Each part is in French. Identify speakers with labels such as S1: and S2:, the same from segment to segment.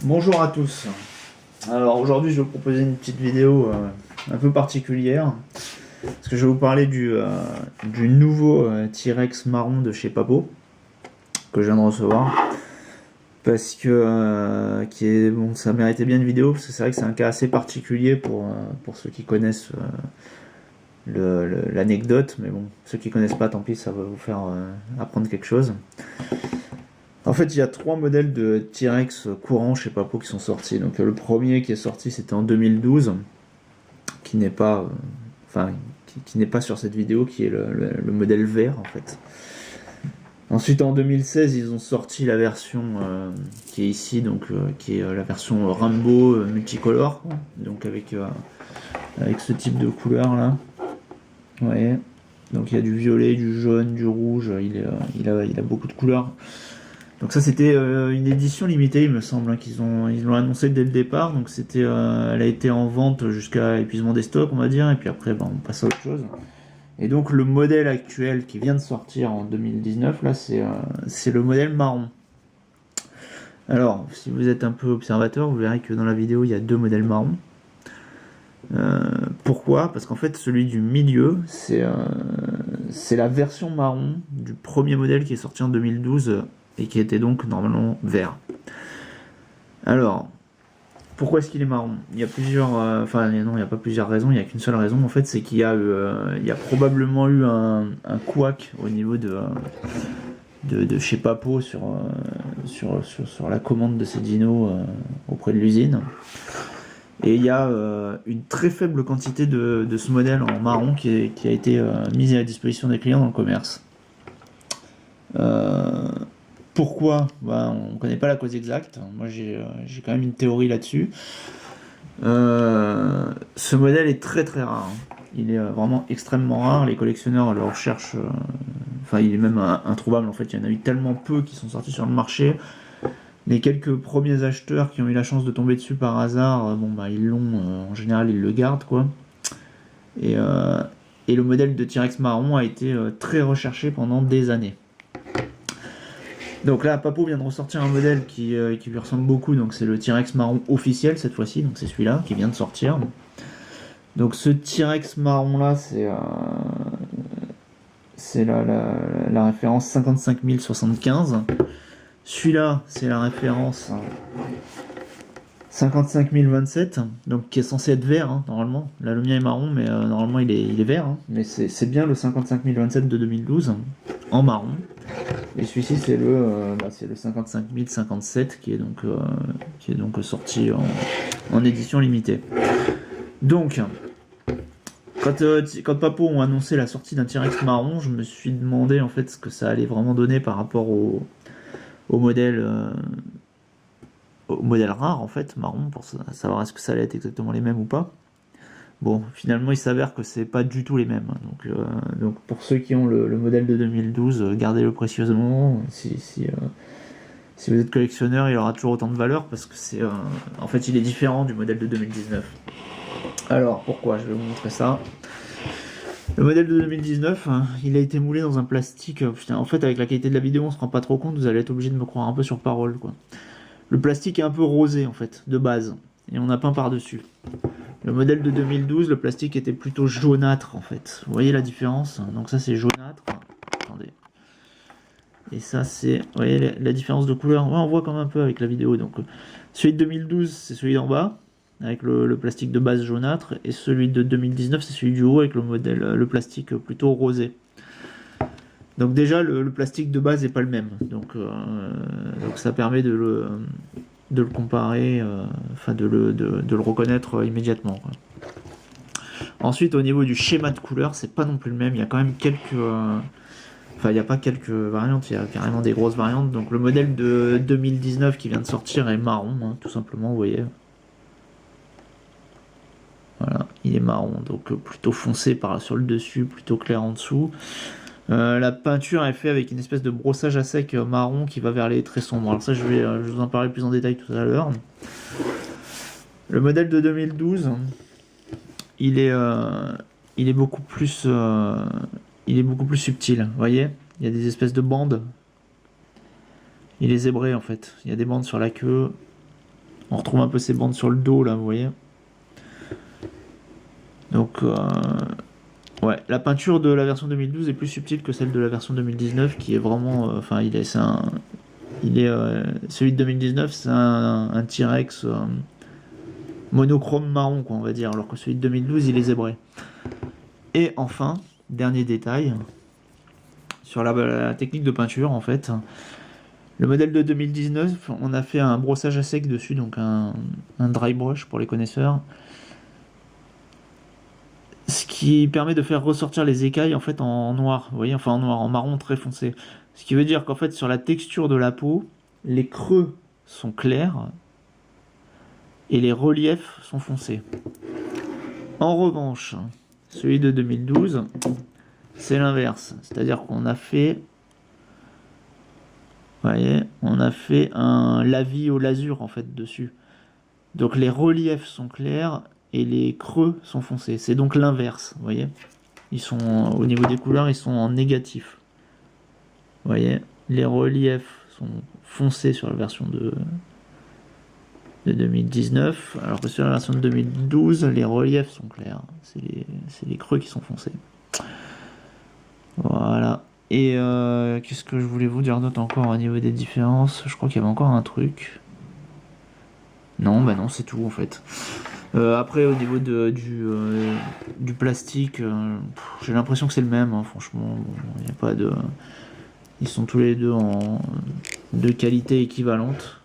S1: Bonjour à tous. Alors aujourd'hui je vais vous proposer une petite vidéo un peu particulière parce que je vais vous parler du nouveau T-Rex marron de chez Papo que je viens de recevoir parce que bon, ça méritait bien une vidéo parce que c'est vrai que c'est un cas assez particulier pour ceux qui connaissent l'anecdote, mais bon, ceux qui connaissent pas, tant pis, ça va vous faire apprendre quelque chose. En fait, il y a 3 modèles de T-Rex courants chez Papo qui sont sortis. Donc le premier qui est sorti, c'était en 2012, qui n'est pas, qui n'est pas sur cette vidéo, qui est le modèle vert en fait. Ensuite, en 2016, ils ont sorti la version qui est ici, donc qui est la version Rainbow multicolore, quoi. Donc avec ce type de couleur là. Vous voyez. Donc il y a du violet, du jaune, du rouge. Il a beaucoup de couleurs. Donc ça c'était une édition limitée, il me semble, hein, ils l'ont annoncé dès le départ. Donc elle a été en vente jusqu'à épuisement des stocks, on va dire, et puis après on passe à autre chose. Et donc le modèle actuel qui vient de sortir en 2019, là c'est le modèle marron. Alors si vous êtes un peu observateur, vous verrez que dans la vidéo il y a 2 modèles marrons. Pourquoi? Parce qu'en fait celui du milieu c'est la version marron du premier modèle qui est sorti en 2012 et qui était donc normalement vert. Alors, pourquoi est-ce qu'il est marron? Il y a plusieurs... non, il n'y a pas plusieurs raisons, il n'y a qu'une seule raison, en fait, c'est qu'il y a probablement eu un couac au niveau de chez Papo sur la commande de ces dinos auprès de l'usine. Et il y a une très faible quantité de ce modèle en marron qui a été mise à la disposition des clients dans le commerce. Pourquoi? On ne connaît pas la cause exacte. Moi, j'ai quand même une théorie là-dessus. Ce modèle est très très rare. Il est vraiment extrêmement rare. Les collectionneurs le recherchent. Il est même introuvable. En fait, il y en a eu tellement peu qui sont sortis sur le marché. Les quelques premiers acheteurs qui ont eu la chance de tomber dessus par hasard, ils l'ont. En général, ils le gardent, quoi. Et le modèle de T-Rex marron a été très recherché pendant des années. Donc là, Papo vient de ressortir un modèle qui lui ressemble beaucoup, donc c'est le T-Rex marron officiel cette fois-ci, donc c'est celui-là qui vient de sortir. Donc ce T-Rex marron là, c'est la référence 55075. Celui-là, c'est la référence 55027, donc qui est censé être vert, hein, normalement. Là, le mien est marron, mais normalement il est vert, hein. Mais c'est bien le 55027 de 2012, en marron. Et celui-ci, c'est le 55057 qui est donc sorti en édition limitée. Donc, quand Papo ont annoncé la sortie d'un T-Rex marron, je me suis demandé en fait ce que ça allait vraiment donner par rapport au modèle rare en fait, marron, pour savoir est-ce que ça allait être exactement les mêmes ou pas. Bon, finalement, il s'avère que c'est pas du tout les mêmes. Donc pour ceux qui ont le modèle de 2012, gardez-le précieusement. Si vous êtes collectionneur, il aura toujours autant de valeur parce que en fait, il est différent du modèle de 2019. Alors, pourquoi? Je vais vous montrer ça. Le modèle de 2019, il a été moulé dans un plastique. Putain, en fait, avec la qualité de la vidéo, on se rend pas trop compte. Vous allez être obligé de me croire un peu sur parole, quoi. Le plastique est un peu rosé, en fait, de base. Et on a peint par-dessus. Le modèle de 2012, le plastique était plutôt jaunâtre en fait. Vous voyez la différence? Donc ça c'est jaunâtre. Attendez. Et ça c'est... Vous voyez la différence de couleur? Ouais, on voit quand même un peu avec la vidéo. Donc celui de 2012 c'est celui d'en bas, avec le plastique de base jaunâtre. Et celui de 2019 c'est celui du haut avec le plastique plutôt rosé. Donc déjà le plastique de base n'est pas le même. Donc ça permet de le comparer, de le reconnaître immédiatement, quoi. Ensuite, au niveau du schéma de couleur, c'est pas non plus le même. Il y a quand même quelques... il n'y a pas quelques variantes, il y a carrément des grosses variantes. Donc le modèle de 2019 qui vient de sortir est marron, hein, tout simplement, vous voyez. Voilà, il est marron, donc plutôt foncé sur le dessus, plutôt clair en dessous. La peinture est faite avec une espèce de brossage à sec marron qui va vers les traits sombres. Alors ça, je vais vous en parler plus en détail tout à l'heure. Le modèle de 2012, il est beaucoup plus subtil. Vous voyez, il y a des espèces de bandes. Il est zébré en fait. Il y a des bandes sur la queue. On retrouve un peu ces bandes sur le dos là, vous voyez. Donc ouais, la peinture de la version 2012 est plus subtile que celle de la version 2019 qui est vraiment, enfin celui de 2019 c'est un T-Rex monochrome marron quoi on va dire, alors que celui de 2012 il est zébré. Et enfin, dernier détail sur la technique de peinture en fait. Le modèle de 2019, on a fait un brossage à sec dessus, donc un dry brush pour les connaisseurs. Ce qui permet de faire ressortir les écailles en fait en noir, vous voyez, enfin en noir, en marron très foncé. Ce qui veut dire qu'en fait sur la texture de la peau, les creux sont clairs et les reliefs sont foncés. En revanche, celui de 2012, c'est l'inverse, c'est-à-dire qu'on a fait, vous voyez, on a fait un lavis au lasur en fait dessus. Donc les reliefs sont clairs et les creux sont foncés. C'est donc l'inverse, vous voyez. Ils sont au niveau des couleurs, ils sont en négatif. Vous voyez, les reliefs sont foncés sur la version de 2019, alors que sur la version de 2012, les reliefs sont clairs. C'est les creux qui sont foncés. Voilà. Et qu'est-ce que je voulais vous dire d'autre encore au niveau des différences? Je crois qu'il y avait encore un truc. Non, bah non, c'est tout en fait. Après, au niveau du plastique, j'ai l'impression que c'est le même, hein, franchement. Il n'y a pas de. Ils sont tous les deux de qualité équivalente.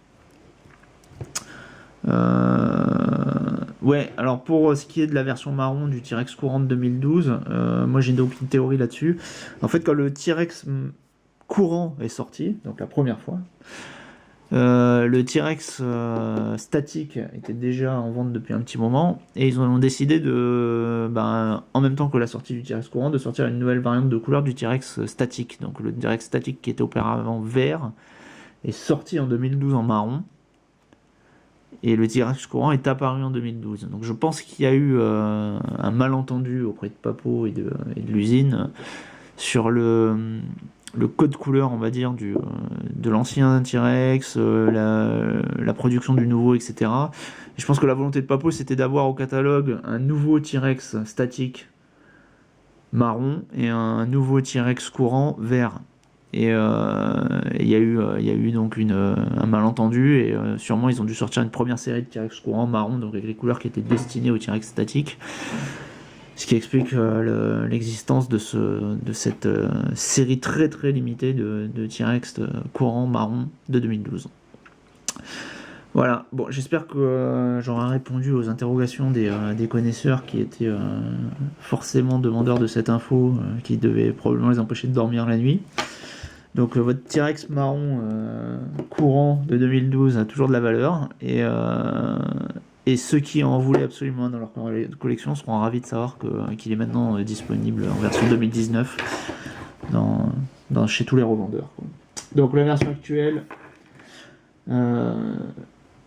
S1: Ouais, alors pour ce qui est de la version marron du T-Rex courant de 2012, moi j'ai donc une théorie là-dessus. En fait, quand le T-Rex courant est sorti, donc la première fois, le T-Rex statique était déjà en vente depuis un petit moment et ils ont décidé de, en même temps que la sortie du T-Rex courant, de sortir une nouvelle variante de couleur du T-Rex statique. Donc le T-Rex statique qui était auparavant vert est sorti en 2012 en marron et le T-Rex courant est apparu en 2012. Donc je pense qu'il y a eu un malentendu auprès de Papo et de l'usine sur le code couleur, on va dire, de l'ancien T-Rex, la production du nouveau, etc. Et je pense que la volonté de Papo, c'était d'avoir au catalogue un nouveau T-Rex statique marron et un nouveau T-Rex courant vert. Et il y a eu donc un malentendu, et sûrement ils ont dû sortir une première série de T-Rex courant marron, donc avec les couleurs qui étaient destinées au T-Rex statique. Ce qui explique l'existence de cette série très très limitée de T-Rex courant marron de 2012. Voilà, bon, j'espère que j'aurai répondu aux interrogations des connaisseurs qui étaient forcément demandeurs de cette info, qui devait probablement les empêcher de dormir la nuit. Donc votre T-Rex marron courant de 2012 a toujours de la valeur, et ceux qui en voulaient absolument dans leur collection seront ravis de savoir qu'il est maintenant disponible en version 2019 chez tous les revendeurs, quoi. Donc la version actuelle,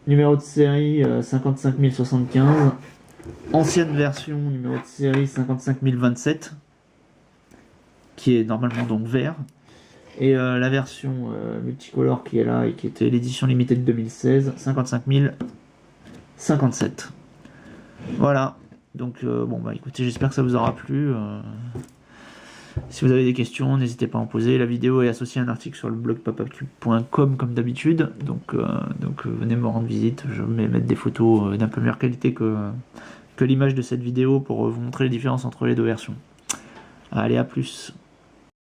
S1: numéro de série 55075, ancienne version numéro de série 55027, qui est normalement donc vert, et la version multicolore qui est là et qui était l'édition limitée de 2016, 55057. Voilà, donc bon bah écoutez, j'espère que ça vous aura plu. Si vous avez des questions, n'hésitez pas à en poser. La vidéo est associée à un article sur le blog papapcube.com comme d'habitude, donc venez me rendre visite. Je vais mettre des photos d'un peu meilleure qualité que l'image de cette vidéo pour vous montrer les différences entre les deux versions. Allez, à plus.